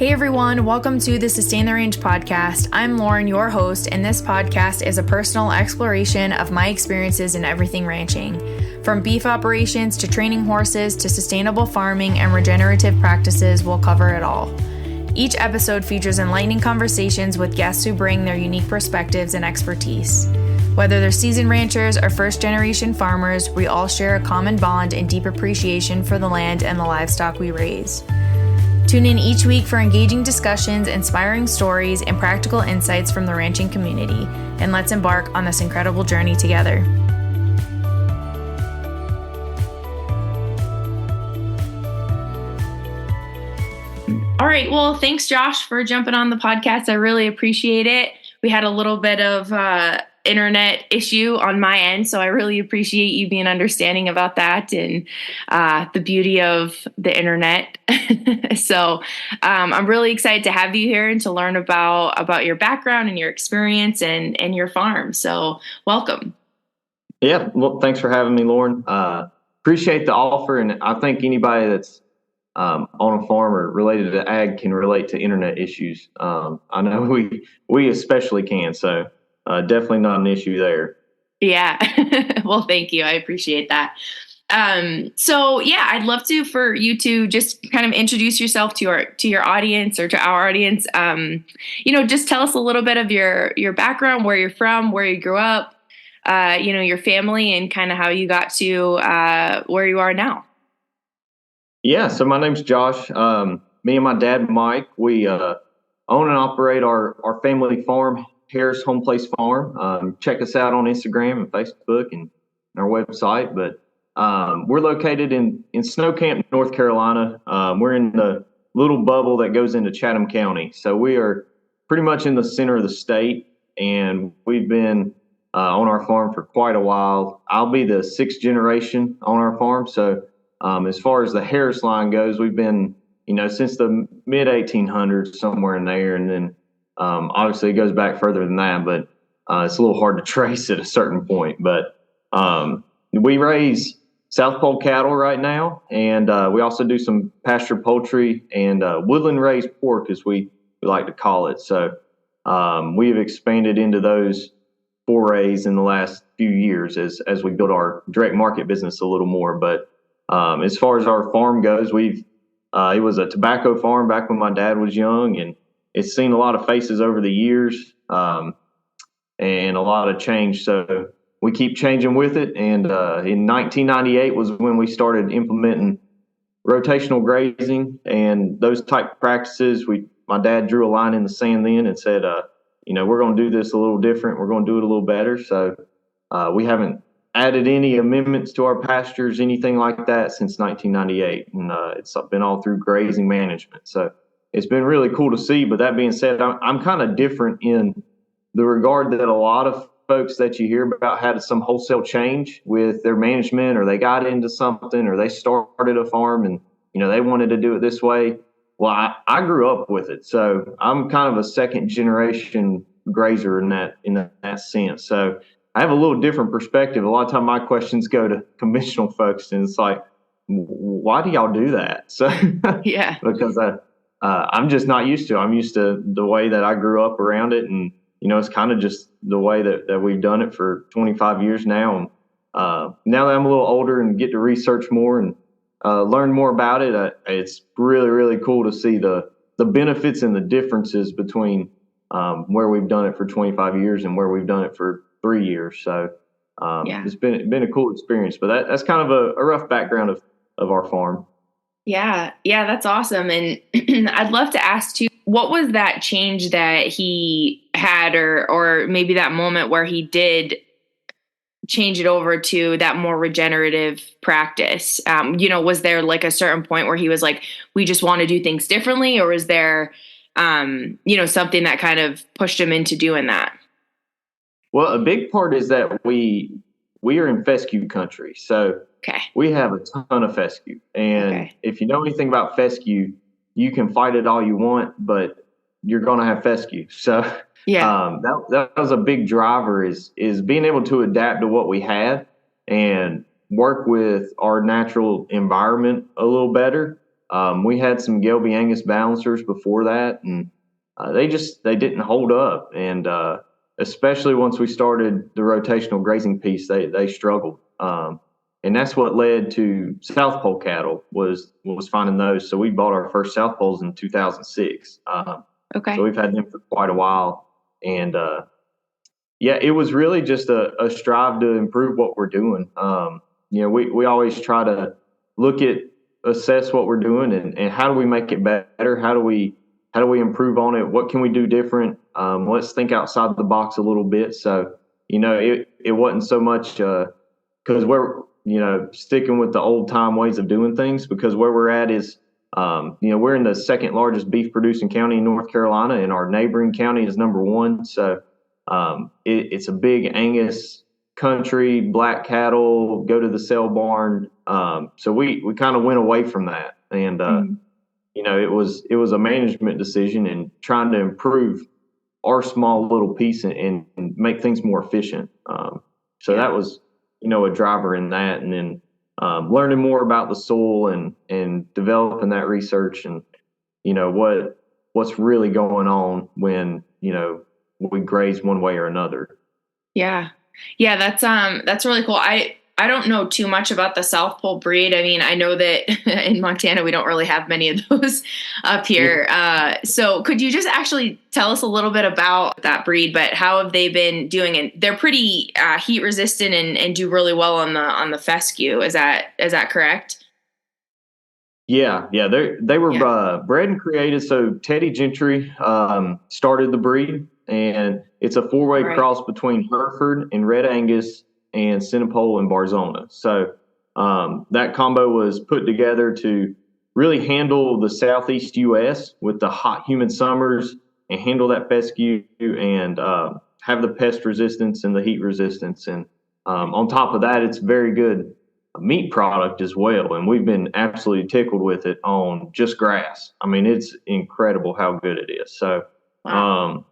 Hey everyone, welcome to the Sustain the Range podcast. I'm Lauren, your host, and this podcast is a personal exploration of my experiences in everything ranching. From beef operations to training horses to sustainable farming and regenerative practices, we'll cover it all. Each episode features enlightening conversations with guests who bring their unique perspectives and expertise. Whether they're seasoned ranchers or first-generation farmers, we all share a common bond and deep appreciation for the land and the livestock we raise. Tune in each week for engaging discussions, inspiring stories, and practical insights from the ranching community, and let's embark on this incredible journey together. All right, well, thanks, Josh, for jumping on the podcast. I really appreciate it. We had a little bit of internet issue on my end, so I really appreciate you being understanding about that and the beauty of the internet. So I'm really excited to have you here and to learn about your background and your experience and your farm. So welcome. Yeah, well, thanks for having me, Lauren. Appreciate the offer, and I think anybody that's on a farm or related to ag can relate to internet issues. I know we especially can, so definitely not an issue there. Yeah. Well, thank you. I appreciate that. So yeah, I'd love for you to just kind of introduce yourself to your audience or to our audience. Just tell us a little bit of your background, where you're from, where you grew up, your family, and kind of how you got to where you are now. Yeah. So my name's Josh. Me and my dad, Mike, we own and operate our family farm, Harris Homeplace Farm. Check us out on Instagram and Facebook and our website. But we're located in Snow Camp, North Carolina. We're in the little bubble that goes into Chatham County. So we are pretty much in the center of the state, and we've been on our farm for quite a while. I'll be the sixth generation on our farm. So as far as the Harris line goes, we've been, since the mid 1800s, somewhere in there. And then obviously it goes back further than that, but it's a little hard to trace at a certain point. But we raise South Pole cattle right now, and we also do some pasture poultry and woodland-raised pork, as we like to call it. So we have expanded into those forays in the last few years as we build our direct market business a little more. But as far as our farm goes, it was a tobacco farm back when my dad was young, and it's seen a lot of faces over the years and a lot of change. So we keep changing with it. And in 1998 was when we started implementing rotational grazing and those type of practices. My dad drew a line in the sand then and said, we're going to do this a little different. We're going to do it a little better. So we haven't added any amendments to our pastures, anything like that, since 1998. And it's been all through grazing management. So it's been really cool to see. But that being said, I'm kind of different in the regard that a lot of folks that you hear about had some wholesale change with their management, or they got into something, or they started a farm and, they wanted to do it this way. Well, I grew up with it. So I'm kind of a second generation grazer in that sense. So I have a little different perspective. A lot of time my questions go to conventional folks, and it's like, why do y'all do that? So yeah, because I'm just not used to it. I'm used to the way that I grew up around it. And, it's kind of just the way that we've done it for 25 years now. And now that I'm a little older and get to research more and learn more about it, it's really, really cool to see the benefits and the differences between where we've done it for 25 years and where we've done it for 3 years. So It's been a cool experience. But that's kind of a rough background of our farm. Yeah, that's awesome. And I'd love to ask too, what was that change that he had, or maybe that moment where he did change it over to that more regenerative practice? Was there like a certain point where he was like, we just want to do things differently, or was there, something that kind of pushed him into doing that? Well, a big part is that we are in fescue country. So we have a ton of fescue. And if you know anything about fescue, you can fight it all you want, but you're going to have fescue. So that was a big driver is being able to adapt to what we had and work with our natural environment a little better. We had some Gelbvieh Angus balancers before that, and they didn't hold up. And especially once we started the rotational grazing piece, they struggled. And that's what led to South Pole cattle was finding those. So we bought our first South Poles in 2006. Okay. So we've had them for quite a while. And yeah, it was really just a strive to improve what we're doing. We always try to assess what we're doing and how do we make it better? How do we improve on it? What can we do different? Let's think outside the box a little bit. So, it wasn't so much because we're, sticking with the old time ways of doing things, because where we're at is, we're in the second largest beef producing county in North Carolina, and our neighboring county is number one. So it's a big Angus country, black cattle, go to the sale barn. So we kind of went away from that. And, it was a management decision and trying to improve our small little piece and make things more efficient. So that was, a driver in that. And then learning more about the soil and developing that research and, what's really going on when, we graze one way or another. Yeah. Yeah. That's really cool. I don't know too much about the South Pole breed. I mean, I know that in Montana, we don't really have many of those up here. So could you just actually tell us a little bit about that breed, but how have they been doing? And they're pretty heat resistant and do really well on the fescue. Is that correct? Yeah. They were bred and created. So Teddy Gentry started the breed, and it's a 4-way cross between Hereford and Red Angus and Centipole and Barzona. So that combo was put together to really handle the Southeast U.S. with the hot, humid summers and handle that fescue and have the pest resistance and the heat resistance. And on top of that, it's very good meat product as well. And we've been absolutely tickled with it on just grass. I mean, it's incredible how good it is. So, wow.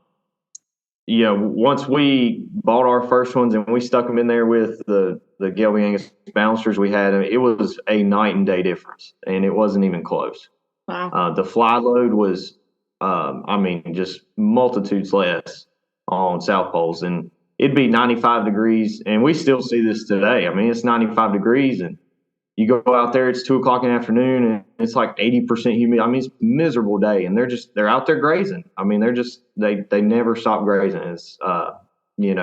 Once we bought our first ones and we stuck them in there with the Gelbvieh Angus balancers we had, it was a night and day difference, and it wasn't even close. Wow. The fly load was, just multitudes less on South Poles, and it'd be 95 degrees, and we still see this today. I mean, it's 95 degrees, and you go out there, it's 2:00 in the afternoon, and it's like 80% humid. I mean, it's a miserable day, and they're out there grazing. I mean, they never stop grazing. It's, we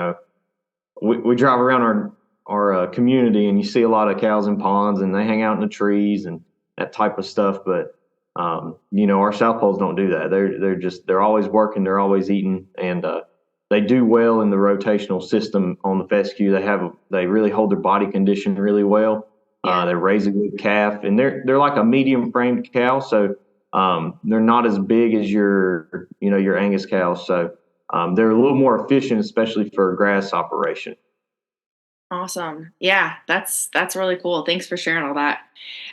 drive around our community, and you see a lot of cows in ponds, and they hang out in the trees and that type of stuff. But, our South Poles don't do that. They're always working. They're always eating, and they do well in the rotational system on the fescue. They really hold their body condition really well. They raise a good calf, and they're like a medium framed cow. So, they're not as big as your Angus cows. So, they're a little more efficient, especially for a grass operation. Awesome. Yeah, that's really cool. Thanks for sharing all that.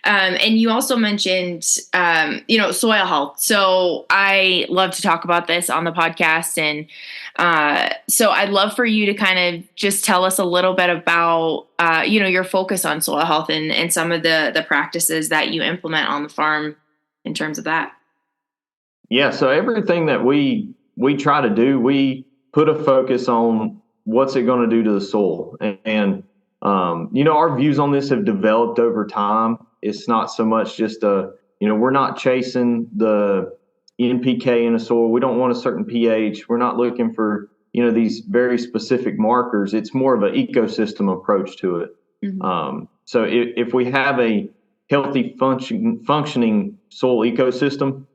And you also mentioned, soil health. So I love to talk about this on the podcast. And so I'd love for you to kind of just tell us a little bit about, your focus on soil health and some of the practices that you implement on the farm in terms of that. Yeah. So everything that we try to do, we put a focus on what's it going to do to the soil. And our views on this have developed over time. It's not so much just we're not chasing the NPK in a soil. We don't want a certain pH. We're not looking for, these very specific markers. It's more of an ecosystem approach to it. Mm-hmm. So if we have a healthy functioning soil ecosystem,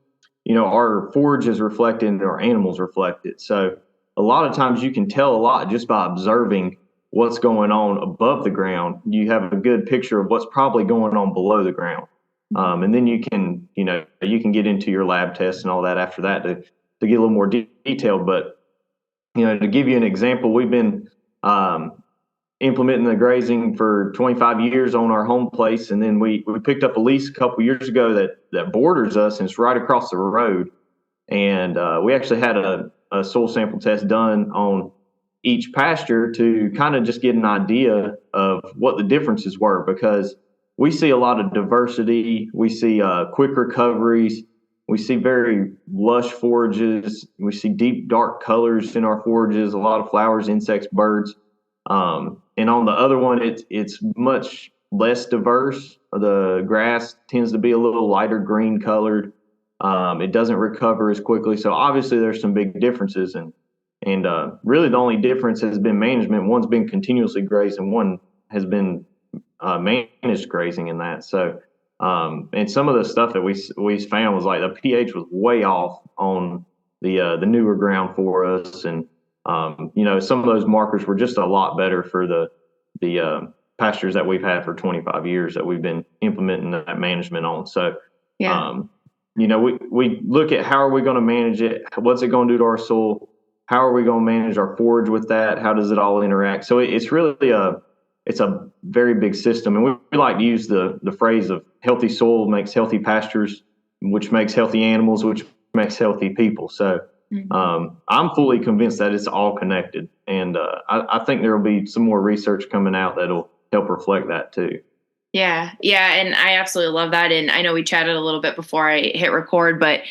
our forage is reflected and our animals reflect it. So a lot of times you can tell a lot just by observing what's going on above the ground. You have a good picture of what's probably going on below the ground. And then you can get into your lab tests and all that after that to get a little more detailed. But, to give you an example, we've been implementing the grazing for 25 years on our Homeplace. And then we picked up a lease a couple years ago that borders us, and it's right across the road. And we actually had a soil sample test done on each pasture to kind of just get an idea of what the differences were, because we see a lot of diversity. We see quick recoveries. We see very lush forages. We see deep, dark colors in our forages, a lot of flowers, insects, birds. And on the other one, it's much less diverse. The grass tends to be a little lighter green colored. It doesn't recover as quickly. So obviously there's some big differences. And really the only difference has been management. One's been continuously grazed and one has been managed grazing in that. So, and some of the stuff that we found was like the pH was way off on the newer ground for us. And, some of those markers were just a lot better for the pastures that we've had for 25 years that we've been implementing that management on. So, we look at how are we going to manage it? What's it going to do to our soil? How are we going to manage our forage with that? How does it all interact? So it's really it's a very big system. And we like to use the phrase of healthy soil makes healthy pastures, which makes healthy animals, which makes healthy people. So I'm fully convinced that it's all connected. And I think there will be some more research coming out that'll help reflect that too. Yeah. And I absolutely love that. And I know we chatted a little bit before I hit record, but,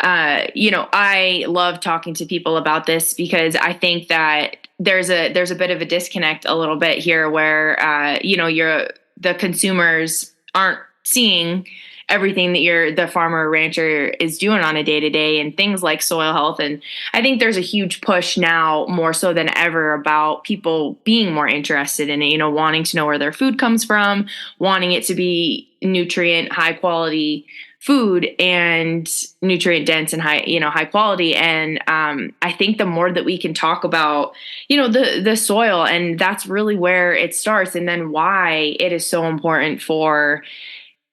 I love talking to people about this because I think that there's a bit of a disconnect a little bit here where, the consumers aren't seeing everything that the farmer rancher is doing on a day to day and things like soil health. And I think there's a huge push now more so than ever about people being more interested in it, wanting to know where their food comes from, wanting it to be nutrient, high quality food and nutrient dense and high quality. And I think the more that we can talk about, the soil, and that's really where it starts. And then why it is so important for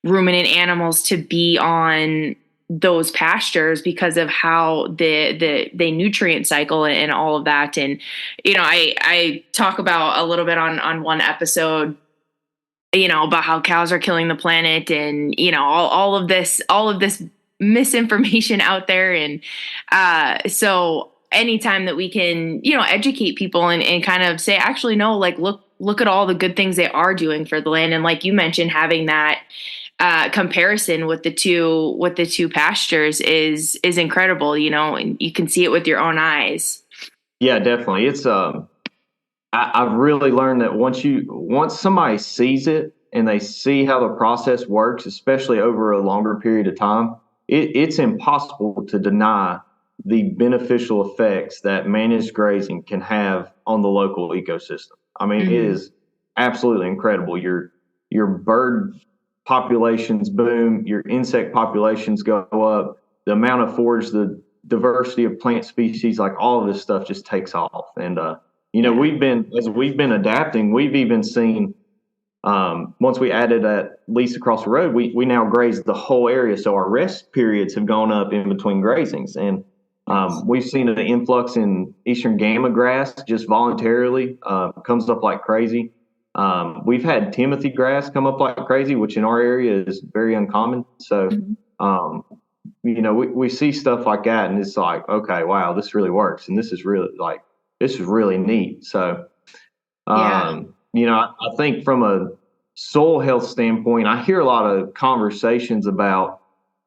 ruminant animals to be on those pastures because of how they nutrient cycle and all of that. And, I talk about a little bit on one episode, about how cows are killing the planet and, all of this misinformation out there. And, so anytime that we can, educate people and kind of say, actually, no, like, look at all the good things they are doing for the land. And like you mentioned, having that, comparison with the two pastures is incredible, and you can see it with your own eyes. Yeah, definitely. It's, I've really learned that once somebody sees it and they see how the process works, especially over a longer period of time, it's impossible to deny the beneficial effects that managed grazing can have on the local ecosystem. I mean, It is absolutely incredible. Your bird populations boom, your insect populations go up, the amount of forage, the diversity of plant species, like all of this stuff just takes off. And, we've been adapting, we've even seen, once we added that lease across the road, we now graze the whole area. So our rest periods have gone up in between grazings. And we've seen an influx in Eastern Gamma grass just voluntarily, comes up like crazy. We've had Timothy grass come up like crazy, which in our area is very uncommon. So, we see stuff like that and it's like, okay, wow, this really works. And this is really neat. So, I think from a soil health standpoint, I hear a lot of conversations about,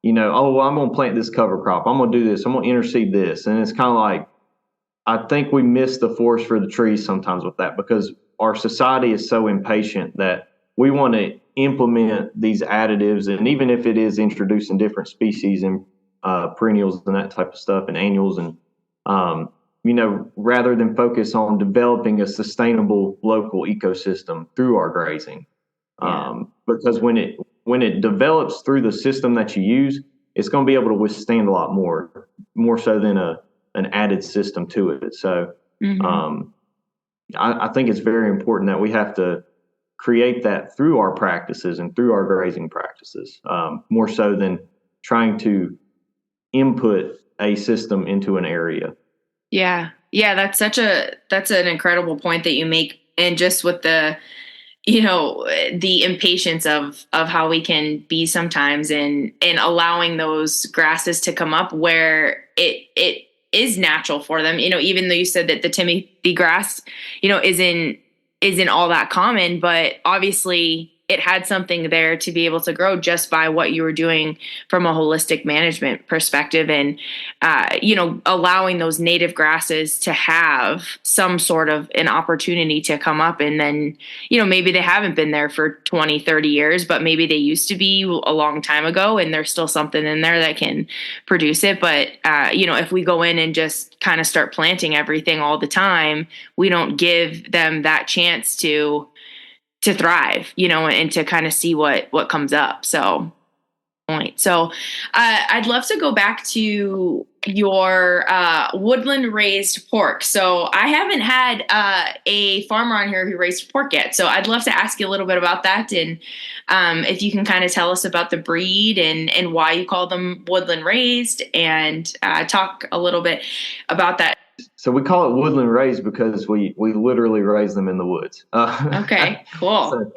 oh, well, I'm going to plant this cover crop. I'm going to do this. I'm going to interseed this. And it's kind of like, I think we miss the forest for the trees sometimes with that because our society is so impatient that we want to implement these additives. And even if it is introducing different species and perennials and that type of stuff and annuals and, rather than focus on developing a sustainable local ecosystem through our grazing. Because when it develops through the system that you use, it's going to be able to withstand a lot more so than an added system to it. So I think it's very important that we have to create that through our practices and through our grazing practices, more so than trying to input a system into an area. Yeah. That's an incredible point that you make. And just with the impatience of how we can be sometimes and allowing those grasses to come up where it is natural for them, even though you said that the Timothy grass, isn't all that common, but obviously it had something there to be able to grow just by what you were doing from a holistic management perspective, and allowing those native grasses to have some sort of an opportunity to come up. And then maybe they haven't been there for 20, 30 years, but maybe they used to be a long time ago, and there's still something in there that can produce it. But if we go in and just kind of start planting everything all the time, we don't give them that chance to thrive, and to kind of see what comes up. So I'd love to go back to your woodland raised pork. So I haven't had a farmer on here who raised pork yet. So I'd love to ask you a little bit about that, and if you can kind of tell us about the breed and why you call them woodland raised, and talk a little bit about that. So we call it woodland raised because we literally raise them in the woods. Okay, cool. So,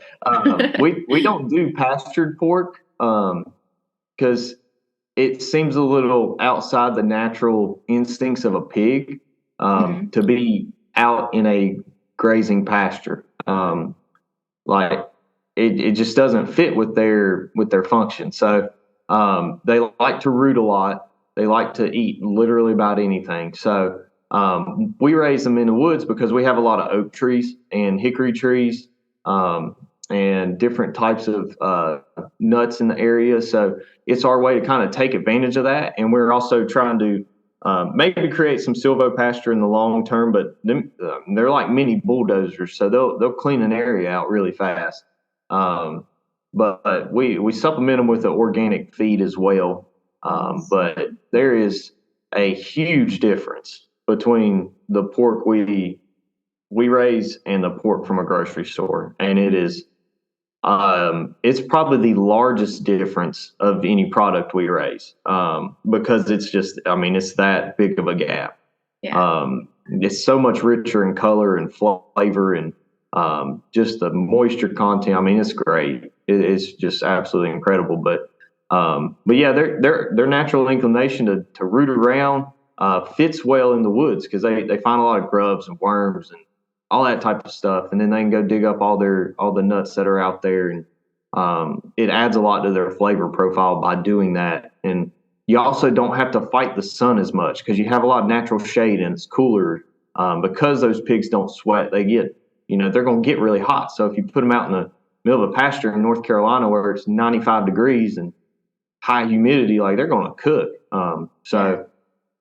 we don't do pastured pork because it seems a little outside the natural instincts of a pig to be out in a grazing pasture. Like it just doesn't fit with their function. So they like to root a lot. They like to eat literally about anything. So we raise them in the woods because we have a lot of oak trees and hickory trees and different types of nuts in the area. So it's our way to kind of take advantage of that. And we're also trying to maybe create some silvopasture in the long term, but they're like mini bulldozers. So they'll clean an area out really fast. But we supplement them with the organic feed as well. But there is a huge difference between the pork we raise and the pork from a grocery store. And it is, it's probably the largest difference of any product we raise, because it's just, it's that big of a gap. Yeah. It's so much richer in color and flavor and, just the moisture content. It's great. It's just absolutely incredible. But yeah, their natural inclination to root around, fits well in the woods because they find a lot of grubs and worms and all that type of stuff, and then they can go dig up all the nuts that are out there, and it adds a lot to their flavor profile by doing that. And you also don't have to fight the sun as much because you have a lot of natural shade and it's cooler. Because those pigs don't sweat, they get they're going to get really hot. So if you put them out in the middle of a pasture in North Carolina where it's 95 degrees and high humidity, like they're going to cook.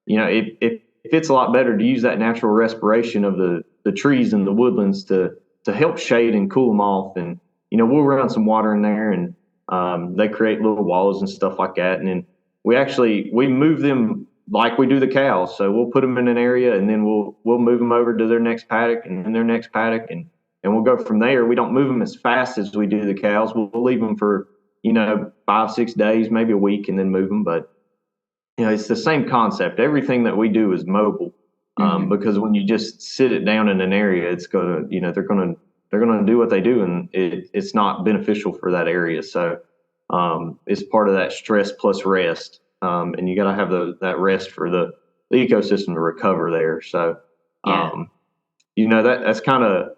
It fits a lot better to use that natural respiration of the trees and the woodlands to help shade and cool them off. And, we'll run some water in there, and they create little walls and stuff like that. And then we move them like we do the cows. So we'll put them in an area, and then we'll move them over to their next paddock and then their next paddock. And we'll go from there. We don't move them as fast as we do the cows. We'll leave them for, 5-6 days, maybe a week, and then move them. But it's the same concept. Everything that we do is mobile, because when you just sit it down in an area, it's going to, they're going to do what they do, and it's not beneficial for that area. So it's part of that stress plus rest, and you got to have that rest for the ecosystem to recover there. So, that's kind of,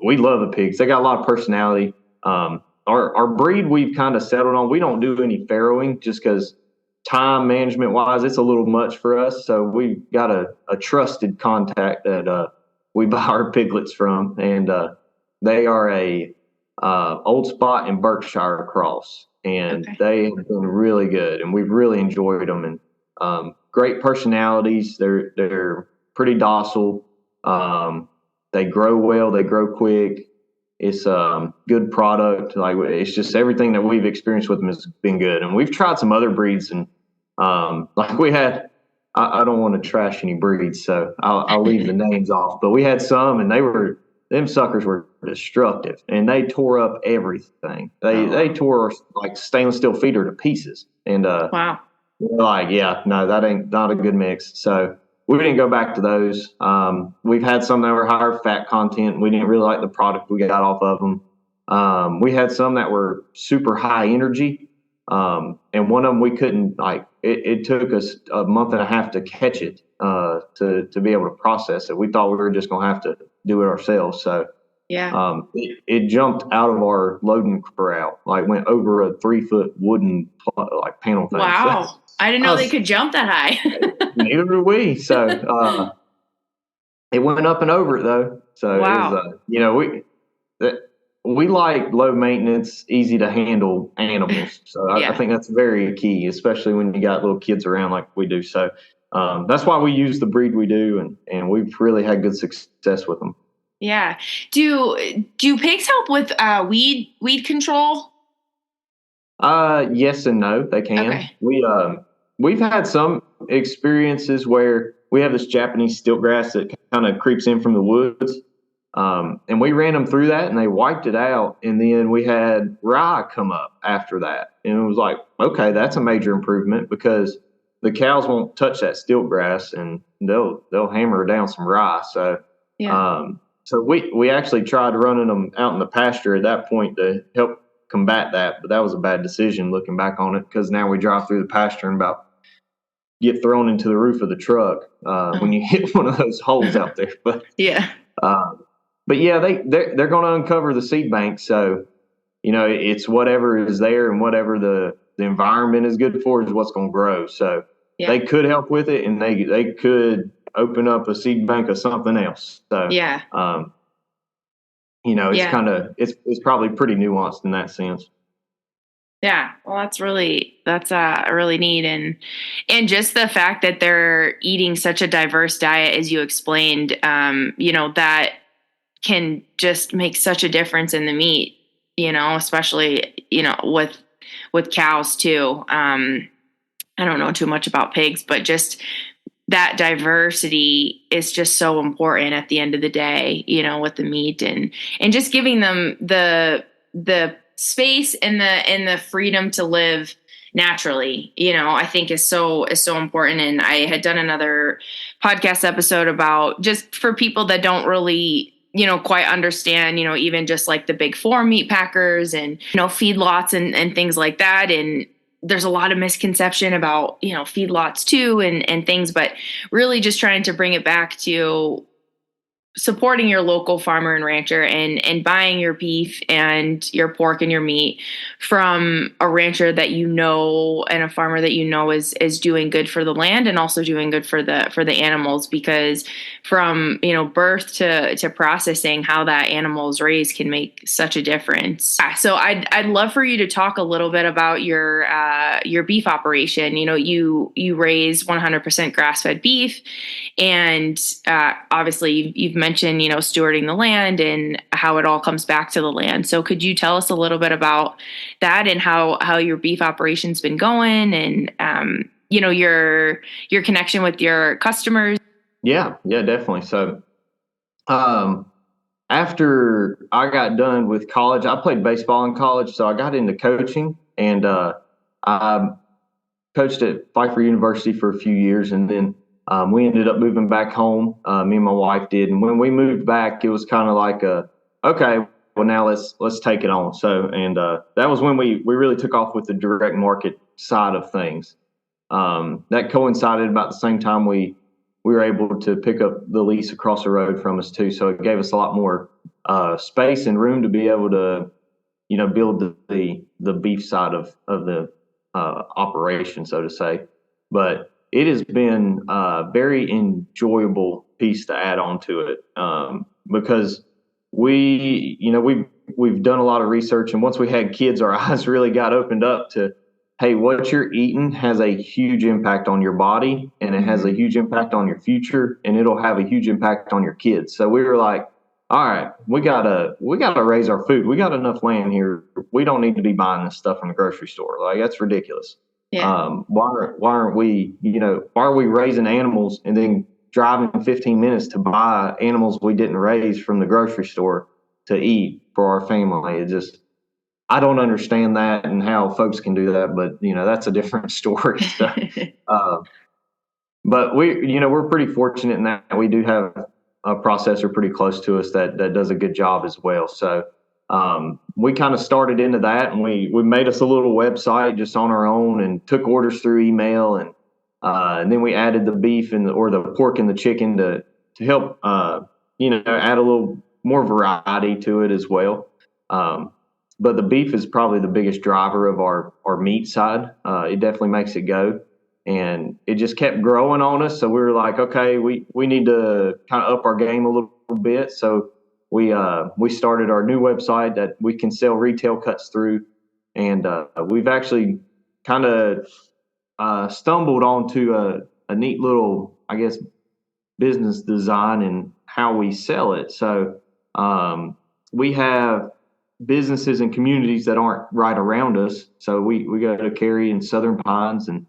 we love the pigs. They got a lot of personality. Our breed we've kind of settled on. We don't do any farrowing just because time management wise, it's a little much for us. So we got a trusted contact that we buy our piglets from, and they are a Old Spot and Berkshire cross, and they have been really good, and we've really enjoyed them. And great personalities. They're pretty docile. They grow well. They grow quick. It's a good product. Like, it's just everything that we've experienced with them has been good. And we've tried some other breeds, and like we had, I don't want to trash any breeds, so I'll leave the names off. But we had some, and them suckers were destructive, and they tore up everything. They tore like stainless steel feeder to pieces. And wow, we're like, yeah, no, that ain't not a good mix. So we didn't go back to those. We've had some that were higher fat content. We didn't really like the product we got off of them. We had some that were super high energy. And one of them we couldn't, like, it took us a month and a half to catch it, to be able to process it. We thought we were just going to have to do it ourselves. So Yeah. It jumped out of our loading corral, like went over a 3-foot wooden like panel thing. So Wow. I didn't I know they was, could jump that high. neither do we. So it went up and over it though. So it was, Wow. that we like low maintenance, easy to handle animals. So I Yeah. think that's very key, especially when you got little kids around like we do. So that's why we use the breed we do, and we've really had good success with them. Yeah. Do pigs help with weed control? Yes and no, they can. Okay. We've had some experiences where we have this Japanese stiltgrass that kind of creeps in from the woods. And we ran them through that and they wiped it out. And then we had rye come up after that. And it was like, okay, that's a major improvement because the cows won't touch that stilt grass and they'll hammer down some rye. Yeah. So we actually tried running them out in the pasture at that point to help combat that, but that was a bad decision looking back on it because now we drive through the pasture and about get thrown into the roof of the truck when you hit one of those holes out there. Yeah. Uh, but yeah, they're going to uncover the seed bank. So it's whatever is there and whatever the environment is good for is what's going to grow. So Yeah. they could help with it, and they could open up a seed bank of something else. So Yeah. it's kind of it's probably pretty nuanced in that sense. Yeah, well, that's really really neat, and just the fact that they're eating such a diverse diet, as you explained, that can just make such a difference in the meat. Especially with cows too. I don't know too much about pigs, but just that diversity is just so important at the end of the day. With the meat and just giving them the space and the freedom to live naturally, I think is so important. And I had done another podcast episode about just for people that don't really quite understand, even just like the big four meat packers and feedlots and things like that. And there's a lot of misconception about feedlots too and things, but really just trying to bring it back to supporting your local farmer and rancher and buying your beef and your pork and your meat from a rancher that and a farmer that is doing good for the land and also doing good for the animals, because from birth to processing, how that animal is raised can make such a difference. So I'd love for you to talk a little bit about your beef operation. You raise 100% grass-fed beef, and obviously you've mentioned, stewarding the land and how it all comes back to the land. So could you tell us a little bit about that and how your beef operation's been going and, your connection with your customers? Yeah, definitely. So, after I got done with college, I played baseball in college. So I got into coaching and, I coached at Pfeiffer University for a few years, and then we ended up moving back home. Me and my wife did, and when we moved back, it was kind of like okay, well now let's take it on. So, and that was when we really took off with the direct market side of things. That coincided about the same time we were able to pick up the lease across the road from us too. So it gave us a lot more space and room to be able to build the beef side of the operation, so to say. But it has been a very enjoyable piece to add on to it because we've done a lot of research, and once we had kids, our eyes really got opened up to, hey, what you're eating has a huge impact on your body, and it has a huge impact on your future, and it'll have a huge impact on your kids. So we were like, all right, we gotta raise our food. We got enough land here. We don't need to be buying this stuff from the grocery store. Like, that's ridiculous. Yeah. Why aren't we, why are we raising animals and then driving 15 minutes to buy animals we didn't raise from the grocery store to eat for our family? It just, I don't understand that and how folks can do that, but that's a different story. So, but we're pretty fortunate in that we do have a processor pretty close to us that does a good job as well. So we kind of started into that, and we made us a little website just on our own and took orders through email, and then we added the beef or the pork and the chicken to help add a little more variety to it as well. But the beef is probably the biggest driver of our meat side. It definitely makes it go. And it just kept growing on us. So we were like, okay, we need to kind of up our game a little bit. So we started our new website that we can sell retail cuts through. And we've actually kind of stumbled onto a neat little, I guess, business design and how we sell it. So we have businesses and communities that aren't right around us. So we go to Cary and Southern Pines, and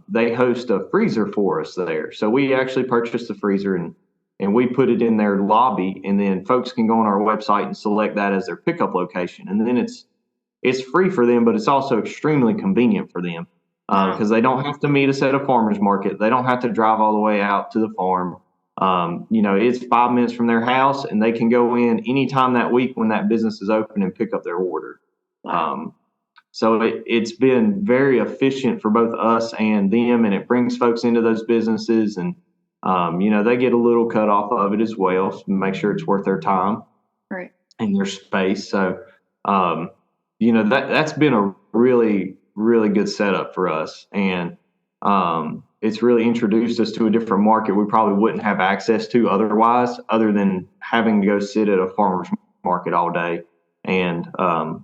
they host a freezer for us there. So we actually purchased the freezer and we put it in their lobby, and then folks can go on our website and select that as their pickup location. And then it's free for them, but it's also extremely convenient for them because they don't have to meet us at a farmer's market. They don't have to drive all the way out to the farm. It's 5 minutes from their house, and they can go in anytime that week when that business is open and pick up their order. Wow. So it's been very efficient for both us and them, and it brings folks into those businesses, and they get a little cut off of it as well, to make sure it's worth their time, Right, and their space. So that's been a really, really good setup for us, and it's really introduced us to a different market we probably wouldn't have access to otherwise, other than having to go sit at a farmer's market all day. And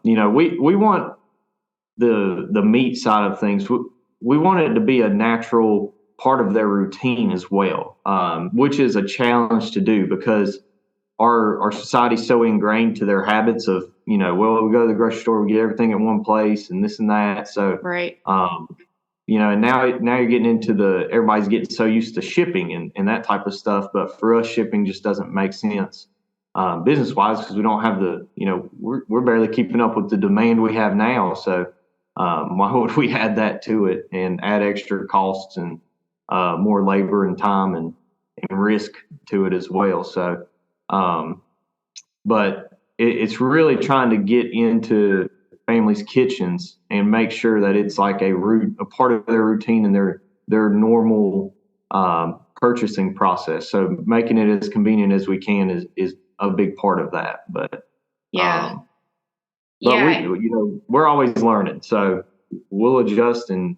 we want the meat side of things. We want it to be a natural part of their routine as well, which is a challenge to do because our society's so ingrained to their habits of, we go to the grocery store, we get everything at one place and this and that. So, right. and now you're getting into everybody's getting so used to shipping and that type of stuff. But for us, shipping just doesn't make sense business wise because we don't have we're barely keeping up with the demand we have now. So why would we add that to it and add extra costs and more labor and time and risk to it as well? So, but it's really trying to get into families' kitchens and make sure that it's like a part of their routine and their normal purchasing process. So making it as convenient as we can is a big part of that. But we're always learning, so we'll adjust, and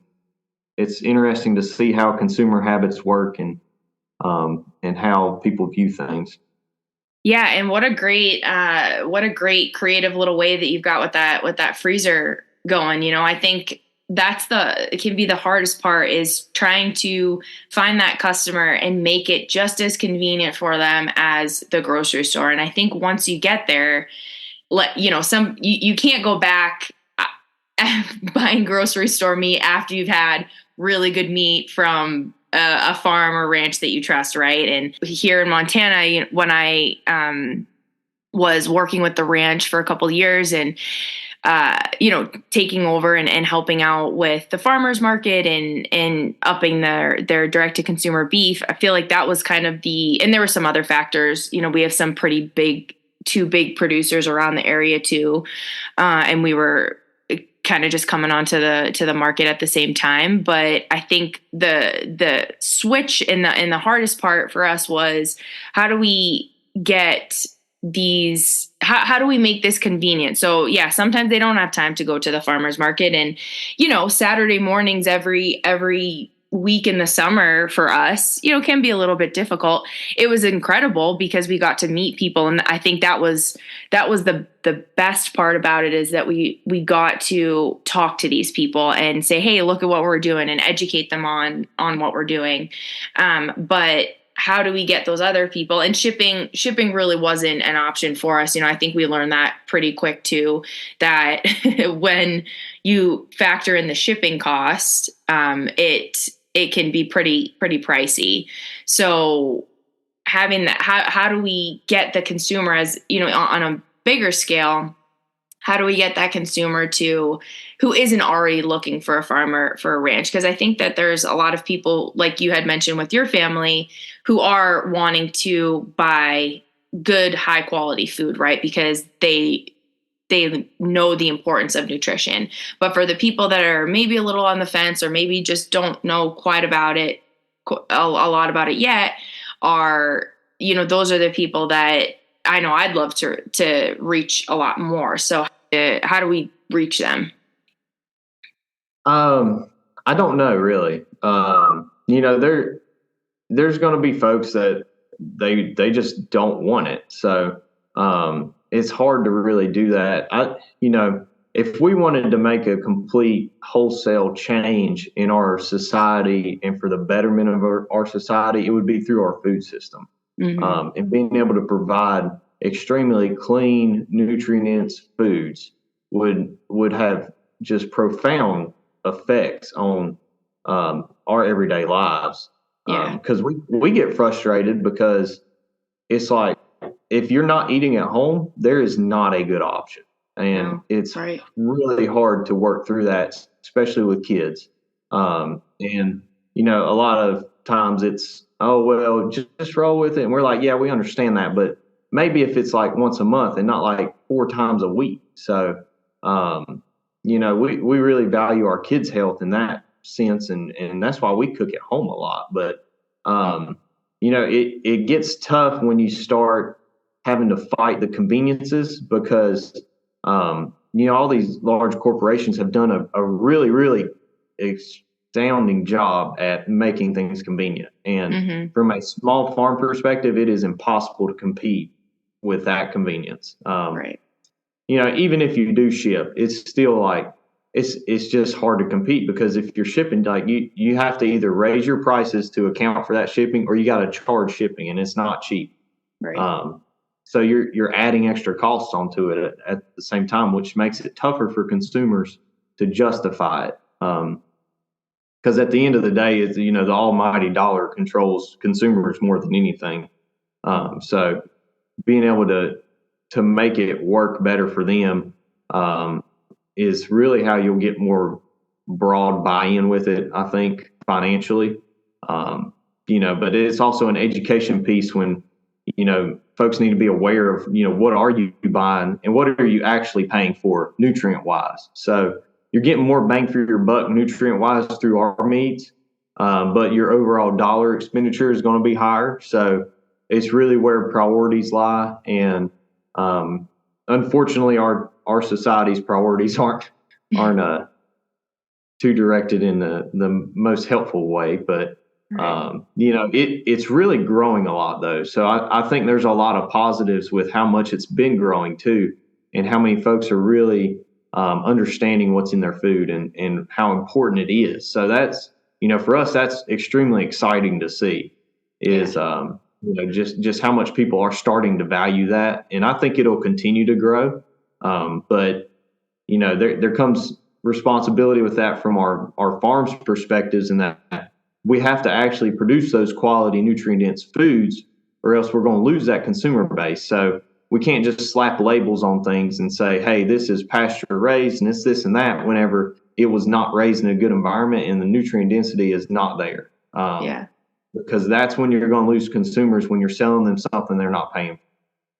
it's interesting to see how consumer habits work and how people view things. Yeah, and what a great creative little way that you've got with that freezer going. I think it can be the hardest part is trying to find that customer and make it just as convenient for them as the grocery store. And I think once you get there, you can't go back buying grocery store meat after you've had really good meat from a farm or ranch that you trust, right? And here in Montana, when I was working with the ranch for a couple of years and taking over and helping out with the farmers market and upping their direct to consumer beef, I feel like that was kind of and there were some other factors. We have some two big producers around the area too, and we were kind of just coming onto the market at the same time. But I think the switch and the hardest part for us was how do we get how do we make this convenient? So yeah, sometimes they don't have time to go to the farmer's market, and Saturday mornings every week in the summer for us, can be a little bit difficult. It was incredible because we got to meet people. And I think that was the best part about it, is that we got to talk to these people and say, hey, look at what we're doing, and educate them on what we're doing. But how do we get those other people? And shipping really wasn't an option for us. I think we learned that pretty quick too, that when you factor in the shipping cost, it can be pretty pricey. So having that, how do we get the consumer, as on a bigger scale, how do we get that consumer who isn't already looking for a farmer for a ranch? Because I think that there's a lot of people, like you had mentioned with your family, who are wanting to buy good, high quality food, right? Because they know the importance of nutrition. But for the people that are maybe a little on the fence, or maybe just don't know quite about it, a lot about it yet, those are the people that I know I'd love to reach a lot more. So how do we reach them? I don't know really. There's going to be folks that they just don't want it. So it's hard to really do that. If we wanted to make a complete wholesale change in our society and for the betterment of our society, it would be through our food system. And being able to provide extremely clean, nutrient-dense foods would have just profound effects on our everyday lives. Because we get frustrated because it's like, if you're not eating at home, there is not a good option. And it's really hard to work through that, especially with kids. And, a lot of times it's, oh, well, just roll with it. And we're like, yeah, we understand that. But maybe if it's like once a month and not like 4 times a week. So, we really value our kids' health in that sense. And that's why we cook at home a lot. But, it gets tough when you start having to fight the conveniences because, all these large corporations have done a really, really astounding job at making things convenient. And from a small farm perspective, it is impossible to compete with that convenience. Even if you do ship, it's still like, it's just hard to compete because if you're shipping, like you have to either raise your prices to account for that shipping or you got to charge shipping, and it's not cheap. So you're adding extra costs onto it at the same time, which makes it tougher for consumers to justify it. Because at the end of the day, is the almighty dollar controls consumers more than anything. So being able to make it work better for them is really how you'll get more broad buy-in with it, I think, financially. But it's also an education piece when, folks need to be aware of, what are you buying and what are you actually paying for nutrient-wise. So you're getting more bang for your buck nutrient-wise through our meats, but your overall dollar expenditure is going to be higher. So it's really where priorities lie. And unfortunately, our society's priorities aren't too directed in the most helpful way. But it's really growing a lot though. So I think there's a lot of positives with how much it's been growing too, and how many folks are really understanding what's in their food and how important it is. So that's, for us, that's extremely exciting to see is, just how much people are starting to value that. And I think it'll continue to grow. But there comes responsibility with that from our farms perspectives, and that we have to actually produce those quality nutrient-dense foods, or else we're going to lose that consumer base. So we can't just slap labels on things and say, hey, this is pasture-raised and it's this and that, whenever it was not raised in a good environment and the nutrient density is not there. Because that's when you're going to lose consumers, when you're selling them something they're not paying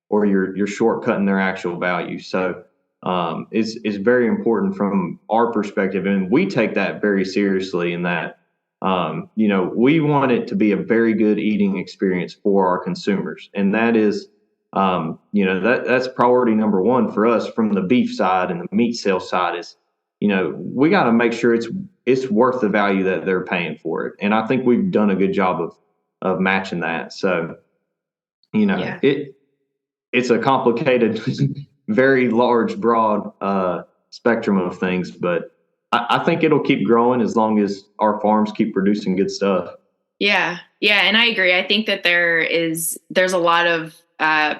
for, or you're shortcutting their actual value. So it's very important from our perspective, and we take that very seriously in that, we want it to be a very good eating experience for our consumers. And that is, that's priority number one for us from the beef side and the meat sales side is, we got to make sure it's worth the value that they're paying for it. And I think we've done a good job of matching that. So, it's a complicated, very large, broad spectrum of things, but I think it'll keep growing as long as our farms keep producing good stuff. Yeah. And I agree. I think that there's a lot of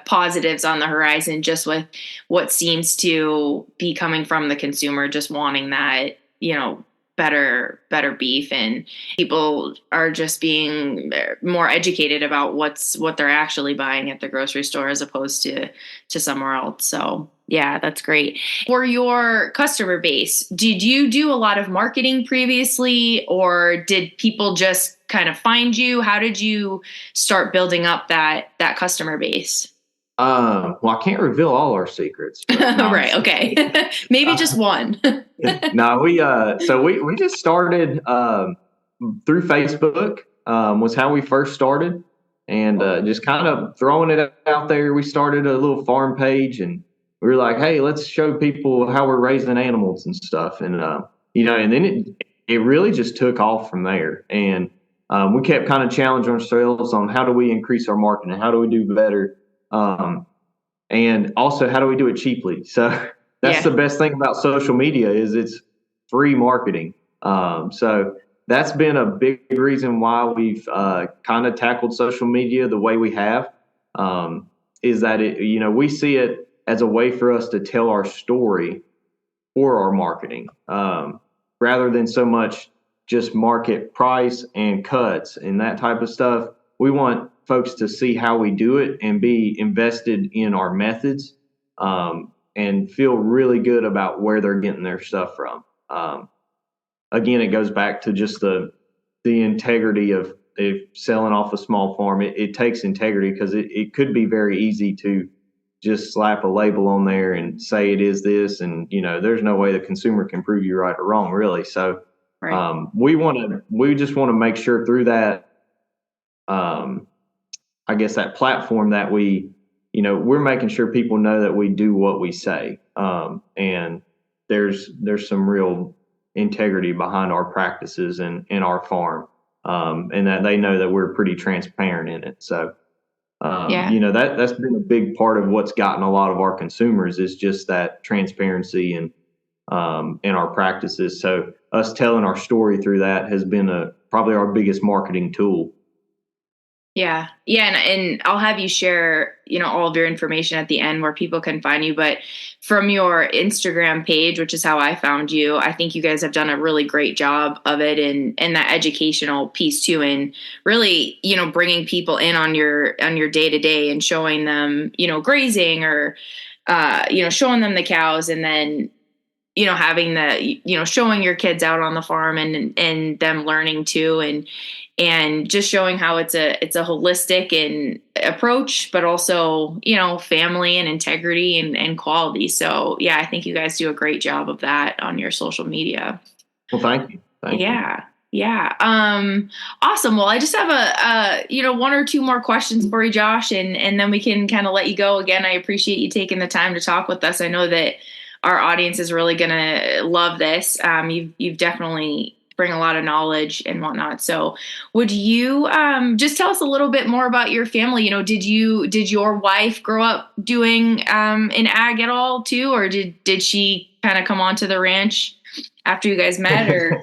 positives on the horizon, just with what seems to be coming from the consumer, just wanting that, better beef, and people are just being more educated about what they're actually buying at the grocery store as opposed to somewhere else. So yeah, that's great. For your customer base, did you do a lot of marketing previously, or did people just kind of find you? How did you start building up that customer base? Well, I can't reveal all our secrets. Right. Okay. Maybe just one. No, we just started through Facebook, was how we first started. and just kind of throwing it out there. We started a little farm page, and we were like, hey, let's show people how we're raising animals and stuff. And, and then it really just took off from there. And we kept kind of challenging ourselves on how do we increase our marketing? How do we do better? And also, how do we do it cheaply? So that's the best thing about social media is it's free marketing. So that's been a big reason why we've kind of tackled social media the way we have, is that we see it as a way for us to tell our story for our marketing, rather than so much just market price and cuts and that type of stuff. We want folks to see how we do it and be invested in our methods, and feel really good about where they're getting their stuff from. Again, it goes back to just the integrity of selling off a small farm. It takes integrity, because it could be very easy to just slap a label on there and say it is this, and there's no way the consumer can prove you right or wrong, really. So right. We just want to make sure through that, I guess that platform that we're making sure people know that we do what we say, and there's some real integrity behind our practices and our farm, and that they know that we're pretty transparent in it. So, that's been a big part of what's gotten a lot of our consumers, is just that transparency and in our practices. So us telling our story through that has been probably our biggest marketing tool. Yeah. Yeah. And I'll have you share, all of your information at the end where people can find you. But from your Instagram page, which is how I found you, I think you guys have done a really great job of it, and that educational piece too. And really, bringing people in on your day to day and showing them, grazing, or, showing them the cows, and then, having showing your kids out on the farm and them learning too. And just showing how it's a holistic and approach, but also, family and integrity and quality. So yeah, I think you guys do a great job of that on your social media. Well, thank you. Thank you. Yeah. Awesome. Well, I just have one or two more questions for you, Josh, and then we can kind of let you go. Again, I appreciate you taking the time to talk with us. I know that our audience is really going to love this. You've definitely bring a lot of knowledge and whatnot. So would you just tell us a little bit more about your family? Did your wife grow up doing in ag at all too? Or did she kind of come onto the ranch after you guys met, or?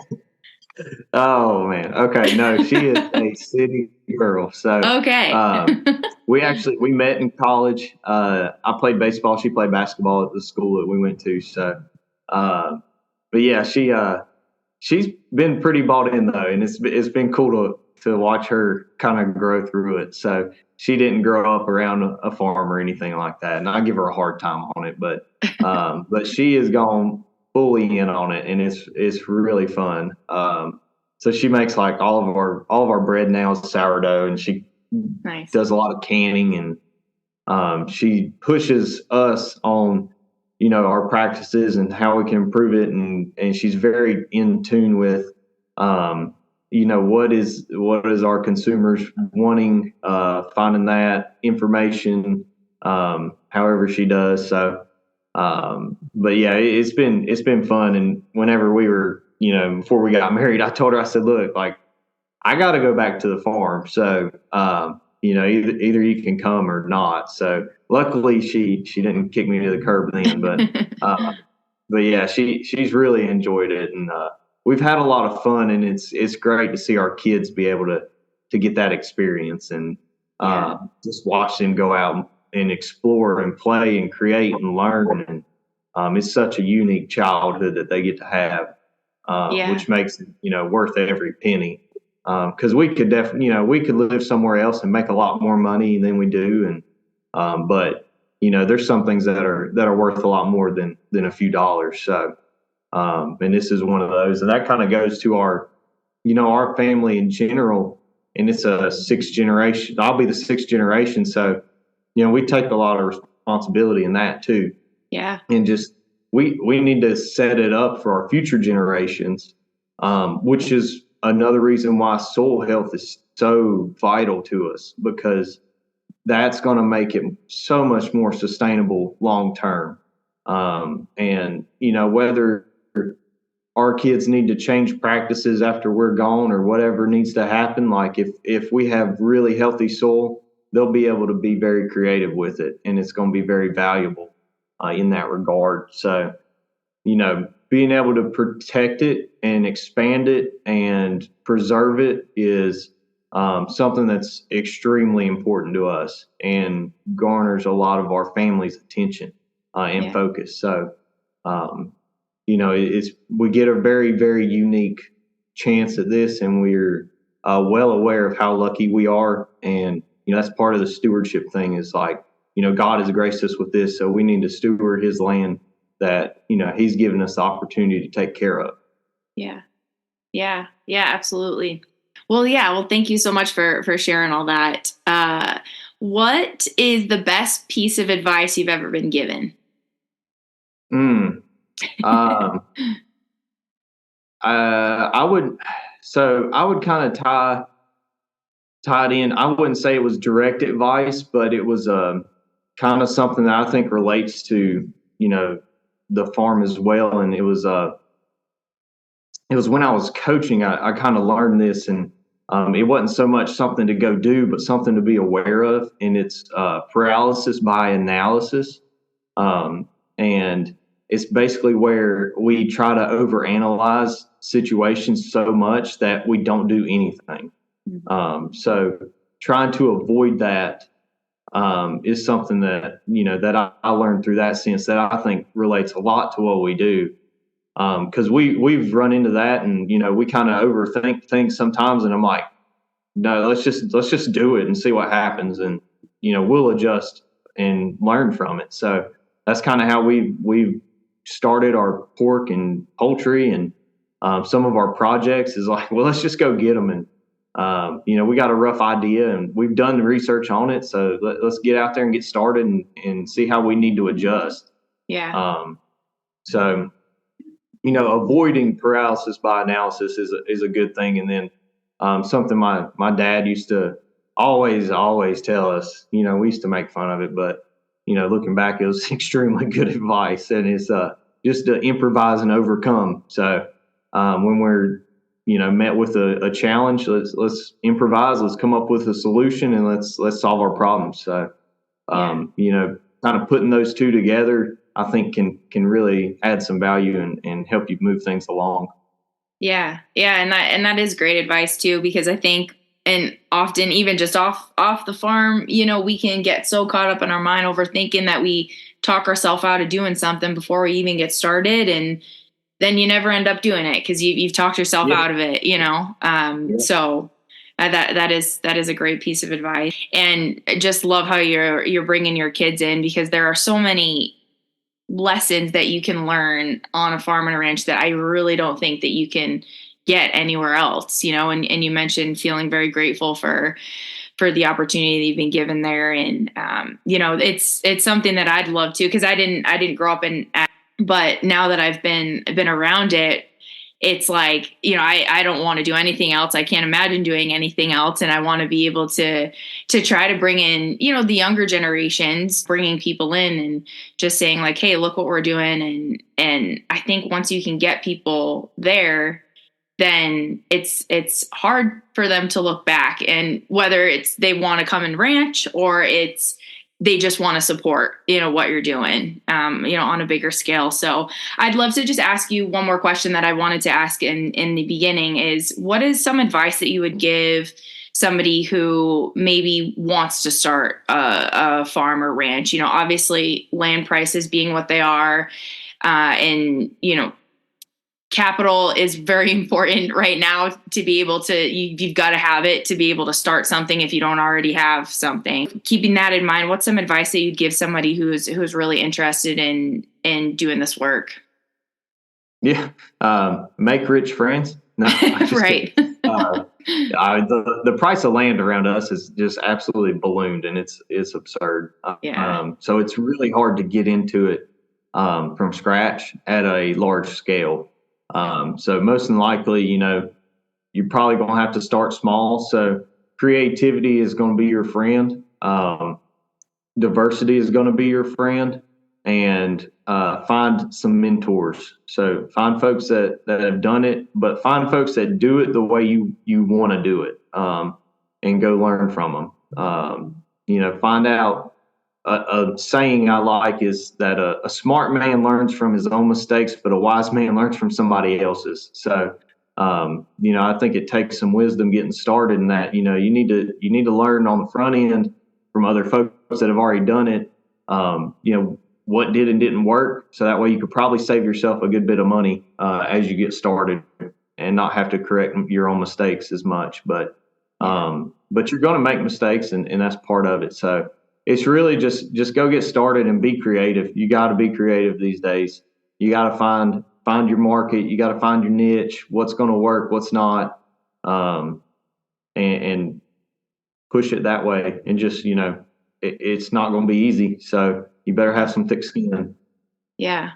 Oh man. Okay. No, she is a city girl. So, okay. we met in college. I played baseball. She played basketball at the school that we went to. So, but yeah, she's been pretty bought in though, and it's been cool to watch her kind of grow through it. So she didn't grow up around a farm or anything like that, and I give her a hard time on it, but she has gone fully in on it, and it's really fun. So she makes like all of our bread now is sourdough, and she does a lot of canning, and she pushes us on our practices and how we can improve it. And she's very in tune with, what is our consumers wanting, finding that information, however she does. So, but yeah, it's been fun. And whenever we were, before we got married, I told her, I said, look, like, I got to go back to the farm. So, either you can come or not. So luckily she didn't kick me to the curb then, but yeah, she's really enjoyed it, and we've had a lot of fun, and it's great to see our kids be able to get that experience, and just watch them go out and explore and play and create and learn. And it's such a unique childhood that they get to have, which makes it, worth every penny. Because we could definitely, we could live somewhere else and make a lot more money than we do, and but there's some things that are worth a lot more than a few dollars. So, and this is one of those, and that kind of goes to our family in general, and it's a sixth generation. I'll be the sixth generation, so we take a lot of responsibility in that too. Yeah, and just we need to set it up for our future generations, which is another reason why soil health is so vital to us, because that's going to make it so much more sustainable long term. And, whether our kids need to change practices after we're gone or whatever needs to happen, like if we have really healthy soil, they'll be able to be very creative with it, and it's going to be very valuable in that regard. So, being able to protect it and expand it and preserve it is something that's extremely important to us and garners a lot of our family's attention and focus. So, we get a very, very unique chance at this, and we're well aware of how lucky we are. And, that's part of the stewardship thing is like, God has graced us with this, so we need to steward his land that, he's given us the opportunity to take care of. Yeah. Yeah. Yeah, absolutely. Well, yeah. Well, thank you so much for sharing all that. What is the best piece of advice you've ever been given? I would kind of tie it in. I wouldn't say it was direct advice, but it was kind of something that I think relates to, the farm as well. And it was when I was coaching, I kind of learned this, and it wasn't so much something to go do, but something to be aware of. And it's paralysis by analysis. And it's basically where we try to overanalyze situations so much that we don't do anything. So trying to avoid that is something that, that I learned through that sense that I think relates a lot to what we do. Because we've run into that, and, we kind of overthink things sometimes. And I'm like, no, let's just do it and see what happens. And, we'll adjust and learn from it. So that's kind of how we've started our pork and poultry, and some of our projects is like, well, let's just go get them. And, we got a rough idea and we've done the research on it. So let's get out there and get started and see how we need to adjust. Yeah. So, avoiding paralysis by analysis is a good thing. And then something my dad used to always tell us, we used to make fun of it, but, looking back, it was extremely good advice. And it's just to improvise and overcome. So when we're, met with a challenge, let's improvise, let's come up with a solution, and let's solve our problems. So, kind of putting those two together, I think can really add some value and help you move things along. Yeah. Yeah. And that is great advice too, because I think, and often even just off the farm, we can get so caught up in our mind overthinking that we talk ourselves out of doing something before we even get started. And then you never end up doing it because you've talked yourself out of it, So that is a great piece of advice. And I just love how you're bringing your kids in, because there are so many lessons that you can learn on a farm and a ranch that I really don't think that you can get anywhere else, and you mentioned feeling very grateful for the opportunity that you've been given there. And, it's something that I'd love to, because I didn't grow up in, but now that I've been around it, it's like, I don't want to do anything else. I can't imagine doing anything else. And I want to be able to try to bring in, the younger generations, bringing people in and just saying like, hey, look what we're doing. And I think once you can get people there, then it's hard for them to look back. And whether it's they want to come and ranch, or it's they just want to support, what you're doing, on a bigger scale. So I'd love to just ask you one more question that I wanted to ask in the beginning is, what is some advice that you would give somebody who maybe wants to start a farm or ranch? Obviously land prices being what they are, and, capital is very important right now to be able to, you've got to have it to be able to start something if you don't already have something. Keeping that in mind, what's some advice that you'd give somebody who's really interested in doing this work? Yeah. Make rich friends. No, right. The price of land around us is just absolutely ballooned, and it's absurd. So it's really hard to get into it from scratch at a large scale. So most than likely, you're probably going to have to start small. So creativity is going to be your friend. Diversity is going to be your friend, and find some mentors. So find folks that have done it, but find folks that do it the way you want to do it, and go learn from them. Find out. A saying I like is that a smart man learns from his own mistakes, but a wise man learns from somebody else's. So, I think it takes some wisdom getting started in that. You need to learn on the front end from other folks that have already done it. What did and didn't work, so that way you could probably save yourself a good bit of money as you get started, and not have to correct your own mistakes as much. But you're going to make mistakes, and that's part of it. So it's really just go get started and be creative. You got to be creative these days. You got to find your market. You got to find your niche. What's going to work, what's not, and push it that way. And just it's not going to be easy. So you better have some thick skin. Yeah.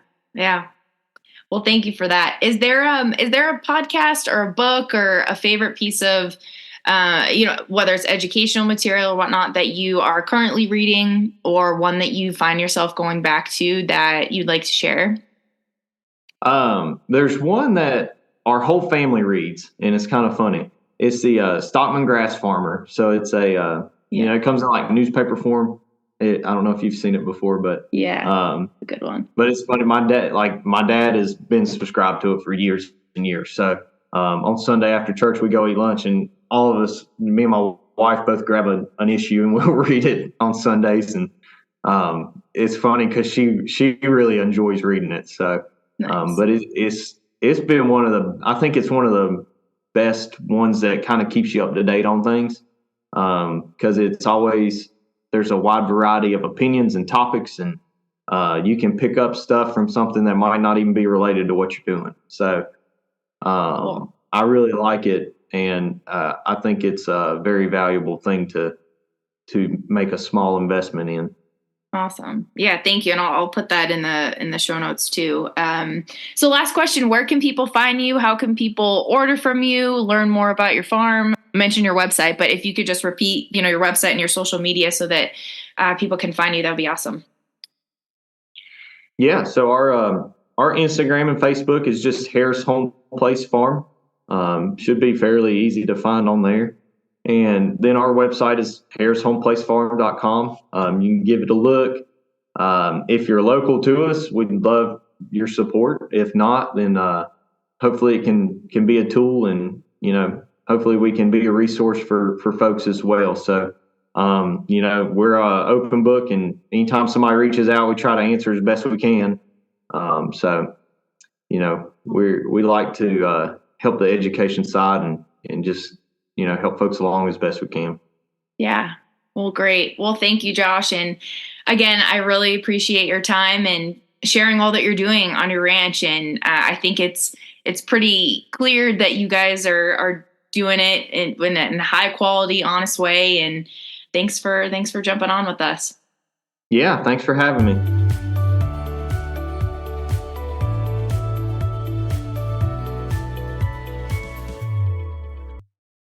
Well, thank you for that. Is there a podcast or a book or a favorite piece of whether it's educational material or whatnot that you are currently reading, or one that you find yourself going back to that you'd like to share? There's one that our whole family reads, and it's kind of funny. It's the Stockman Grass Farmer. So it's it comes in like newspaper form. I don't know if you've seen it before, but a good one. But it's funny. My dad has been subscribed to it for years and years. So on Sunday after church, we go eat lunch, and all of us, me and my wife, both grab an issue and we'll read it on Sundays. And it's funny because she really enjoys reading it. So, nice. But it's been I think it's one of the best ones that kind of keeps you up to date on things, because it's always, there's a wide variety of opinions and topics, and you can pick up stuff from something that might not even be related to what you're doing. So Cool. I really like it. And I think it's a very valuable thing to make a small investment in. Awesome. Yeah, thank you. And I'll put that in the show notes too. So last question, where can people find you? How can people order from you, learn more about your farm? Mention your website, but if you could just repeat, your website and your social media so that people can find you, that would be awesome. Yeah. So our Instagram and Facebook is just Harris Homeplace Farm. Should be fairly easy to find on there. And then our website is harrishomeplacefarm.com. You can give it a look. If you're local to us, we'd love your support. If not, then hopefully it can be a tool, and hopefully we can be a resource for folks as well. So we're an open book, and anytime somebody reaches out, we try to answer as best we can. We like to help the education side and just help folks along as best we can. Yeah. Well, great. Well, thank you, Josh. And again, I really appreciate your time and sharing all that you're doing on your ranch. And I think it's pretty clear that you guys are doing it in a high quality, honest way. And thanks for jumping on with us. Yeah. Thanks for having me.